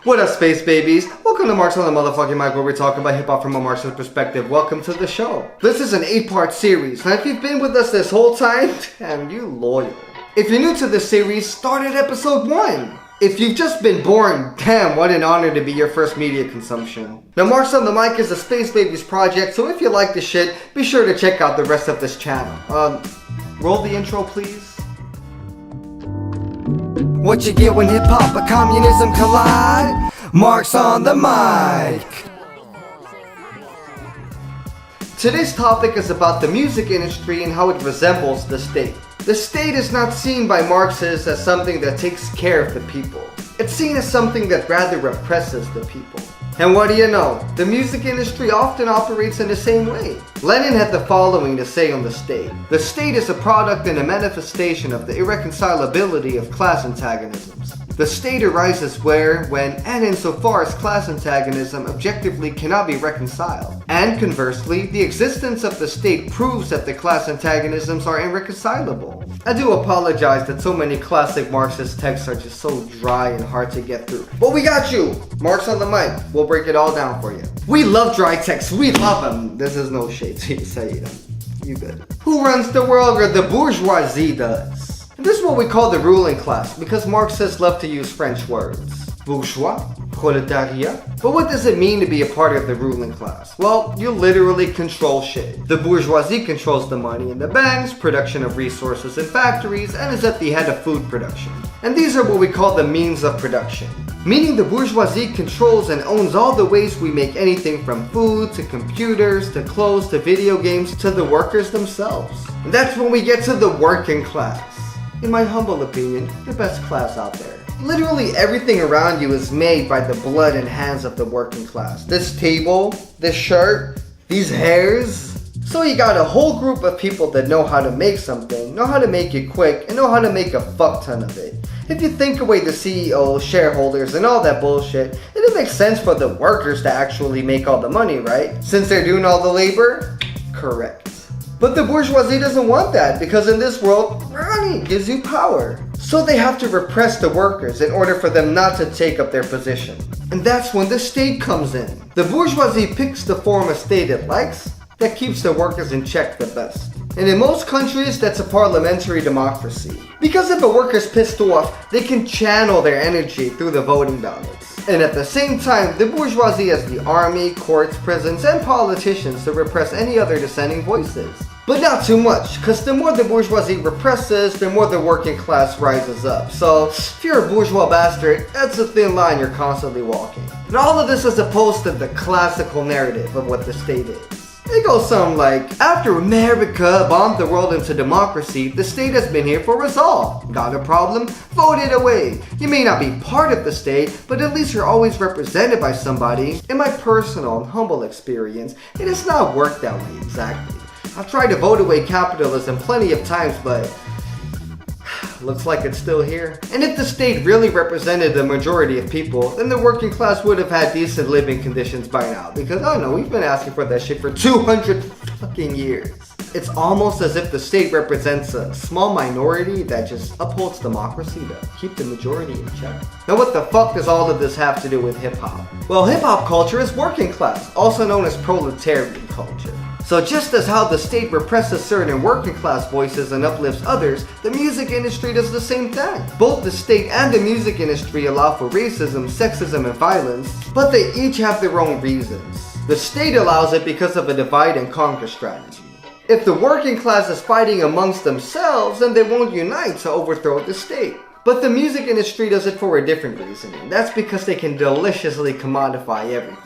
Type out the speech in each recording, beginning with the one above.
What up, space babies? Welcome to Marx on the motherfucking mic, where we talk about hip hop from a Marxist perspective. Welcome to the show. This is an 8-part series, and if you've been with us this whole time, damn, you loyal. If you're new to this series, start at episode 1. If you've just been born, damn, what an honor to be your first media consumption. Now, Marx on the mic is a Space Babies project, so if you like this shit, be sure to check out the rest of this channel. Roll the intro, please. What you get when hip-hop and communism collide? Marx on the mic. Today's topic is about the music industry and how it resembles the state. The state is not seen by Marxists as something that takes care of the people. It's seen as something that rather represses the people. And what do you know? The music industry often operates in the same way. Lenin had the following to say on the state. The state is a product and a manifestation of the irreconcilability of class antagonisms. The state arises where, when, and insofar as class antagonism objectively cannot be reconciled. And conversely, the existence of the state proves that the class antagonisms are irreconcilable. I do apologize that so many classic Marxist texts are just so dry and hard to get through. But we got you! Marx on the mic. We'll break it all down for you. We love dry texts. We love them. This is no shade to you, say you good. Who runs the world? Or the bourgeoisie does. This is what we call the ruling class, because Marxists love to use French words. Bourgeois, proletariat. But what does it mean to be a part of the ruling class? Well, you literally control shit. The bourgeoisie controls the money in the banks, production of resources in factories, and is at the head of food production. And these are what we call the means of production. Meaning the bourgeoisie controls and owns all the ways we make anything from food, to computers, to clothes, to video games, to the workers themselves. And that's when we get to the working class. In my humble opinion, the best class out there. Literally everything around you is made by the blood and hands of the working class. This table, this shirt, these hairs. So you got a whole group of people that know how to make something, know how to make it quick, and know how to make a fuck ton of it. If you think away the CEOs, shareholders, and all that bullshit, it makes sense for the workers to actually make all the money, right? Since they're doing all the labor? Correct. But the bourgeoisie doesn't want that, because in this world, money gives you power. So they have to repress the workers in order for them not to take up their position. And that's when the state comes in. The bourgeoisie picks the form of state it likes that keeps the workers in check the best. And in most countries, that's a parliamentary democracy. Because if a worker's pissed off, they can channel their energy through the voting ballots. And at the same time, the bourgeoisie has the army, courts, prisons, and politicians to repress any other dissenting voices. But not too much, because the more the bourgeoisie represses, the more the working class rises up. So, if you're a bourgeois bastard, that's a thin line you're constantly walking. And all of this is opposed to the classical narrative of what the state is. It goes something like, after America bombed the world into democracy, the state has been here for us all. Got a problem? Vote it away. You may not be part of the state, but at least you're always represented by somebody. In my personal and humble experience, it has not worked that way exactly. I've tried to vote away capitalism plenty of times, but looks like it's still here. And if the state really represented the majority of people, then the working class would have had decent living conditions by now. Because, oh no, we've been asking for that shit for 200 fucking years. It's almost as if the state represents a small minority that just upholds democracy to keep the majority in check. Now what the fuck does all of this have to do with hip-hop? Well, hip-hop culture is working class, also known as proletarian culture. So just as how the state represses certain working class voices and uplifts others, the music industry does the same thing. Both the state and the music industry allow for racism, sexism, and violence, but they each have their own reasons. The state allows it because of a divide and conquer strategy. If the working class is fighting amongst themselves, then they won't unite to overthrow the state. But the music industry does it for a different reason, and that's because they can deliciously commodify everything.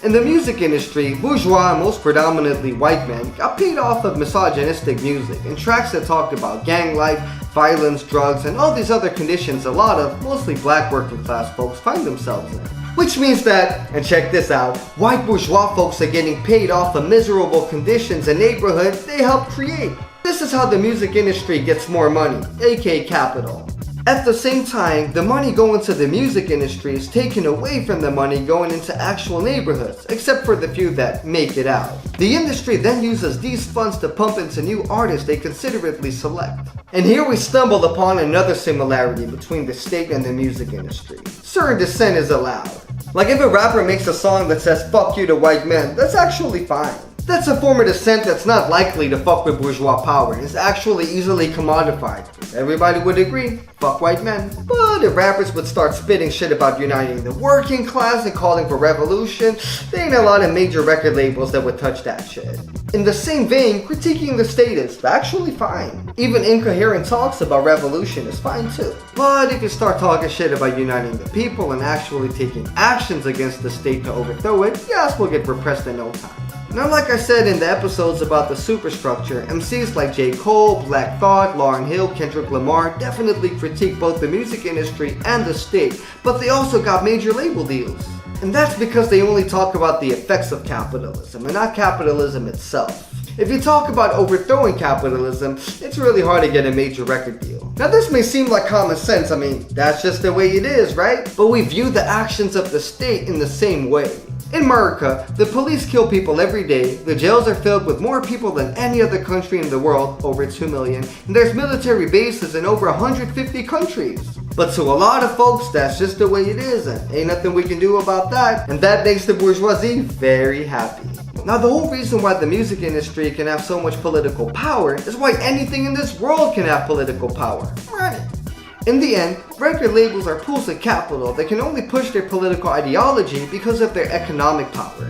In the music industry, bourgeois and most predominantly white men got paid off of misogynistic music and tracks that talked about gang life, violence, drugs, and all these other conditions a lot of mostly black working class folks find themselves in. Which means that, and check this out, white bourgeois folks are getting paid off of miserable conditions and neighborhoods they helped create. This is how the music industry gets more money, aka capital. At the same time, the money going to the music industry is taken away from the money going into actual neighborhoods, except for the few that make it out. The industry then uses these funds to pump into new artists they considerately select. And here we stumbled upon another similarity between the state and the music industry. Certain dissent is allowed. Like if a rapper makes a song that says "fuck you" to white men, that's actually fine. That's a form of dissent that's not likely to fuck with bourgeois power and is actually easily commodified. Everybody would agree, fuck white men. But if rappers would start spitting shit about uniting the working class and calling for revolution, there ain't a lot of major record labels that would touch that shit. In the same vein, critiquing the state is actually fine. Even incoherent talks about revolution is fine too. But if you start talking shit about uniting the people and actually taking actions against the state to overthrow it, your ass will get repressed in no time. Now, like I said in the episodes about the superstructure, MCs like J. Cole, Black Thought, Lauryn Hill, Kendrick Lamar definitely critique both the music industry and the state, but they also got major label deals. And that's because they only talk about the effects of capitalism and not capitalism itself. If you talk about overthrowing capitalism, it's really hard to get a major record deal. Now this may seem like common sense, I mean, that's just the way it is, right? But we view the actions of the state in the same way. In America, the police kill people every day, the jails are filled with more people than any other country in the world, over 2 million, and there's military bases in over 150 countries. But to a lot of folks, that's just the way it is, and ain't nothing we can do about that, and that makes the bourgeoisie very happy. Now the whole reason why the music industry can have so much political power is why anything in this world can have political power. Right. In the end, record labels are pools of capital that can only push their political ideology because of their economic power.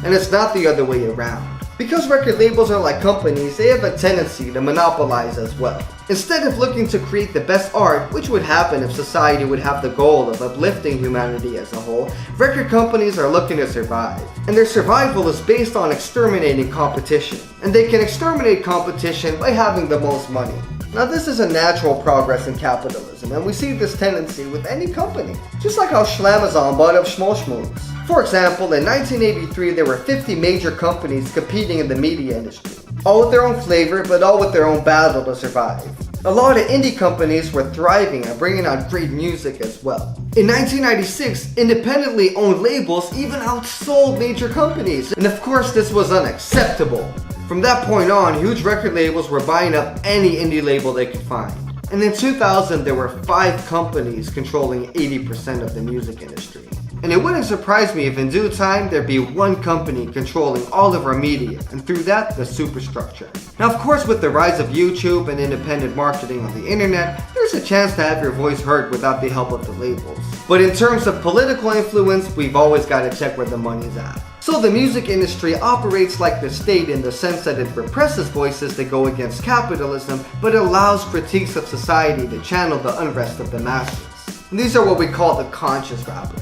And it's not the other way around. Because record labels are like companies, they have a tendency to monopolize as well. Instead of looking to create the best art, which would happen if society would have the goal of uplifting humanity as a whole, record companies are looking to survive. And their survival is based on exterminating competition. And they can exterminate competition by having the most money. Now this is a natural progress in capitalism, and we see this tendency with any company. Just like how Schlamazon bought up Schmollschmooz. For example, in 1983 there were 50 major companies competing in the media industry. All with their own flavor, but all with their own battle to survive. A lot of indie companies were thriving and bringing out great music as well. In 1996, independently owned labels even outsold major companies, and of course this was unacceptable. From that point on, huge record labels were buying up any indie label they could find. And in 2000, there were 5 companies controlling 80% of the music industry. And it wouldn't surprise me if in due time there'd be one company controlling all of our media, and through that, the superstructure. Now of course, with the rise of YouTube and independent marketing on the internet, there's a chance to have your voice heard without the help of the labels. But in terms of political influence, we've always got to check where the money's at. So the music industry operates like the state in the sense that it represses voices that go against capitalism, but allows critiques of society to channel the unrest of the masses. And these are what we call the conscious rappers.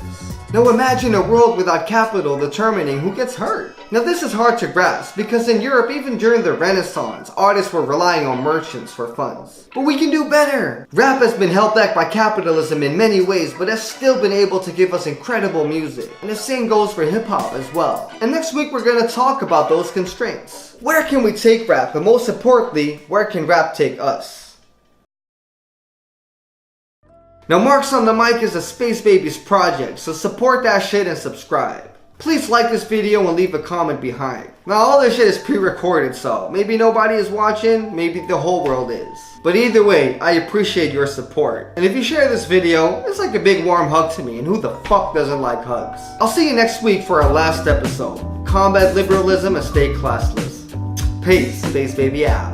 Now imagine a world without capital determining who gets heard. Now this is hard to grasp because in Europe, even during the Renaissance, artists were relying on merchants for funds. But we can do better! Rap has been held back by capitalism in many ways, but has still been able to give us incredible music. And the same goes for hip hop as well. And next week we're gonna talk about those constraints. Where can we take rap? And most importantly, where can rap take us? Now Marx on the Mic is a Space Babies project, so support that shit and subscribe. Please like this video and leave a comment behind. Now all this shit is pre-recorded, so maybe nobody is watching, maybe the whole world is. But either way, I appreciate your support. And if you share this video, it's like a big warm hug to me, and who the fuck doesn't like hugs? I'll see you next week for our last episode. Combat liberalism and stay classless. Peace, Space Baby out.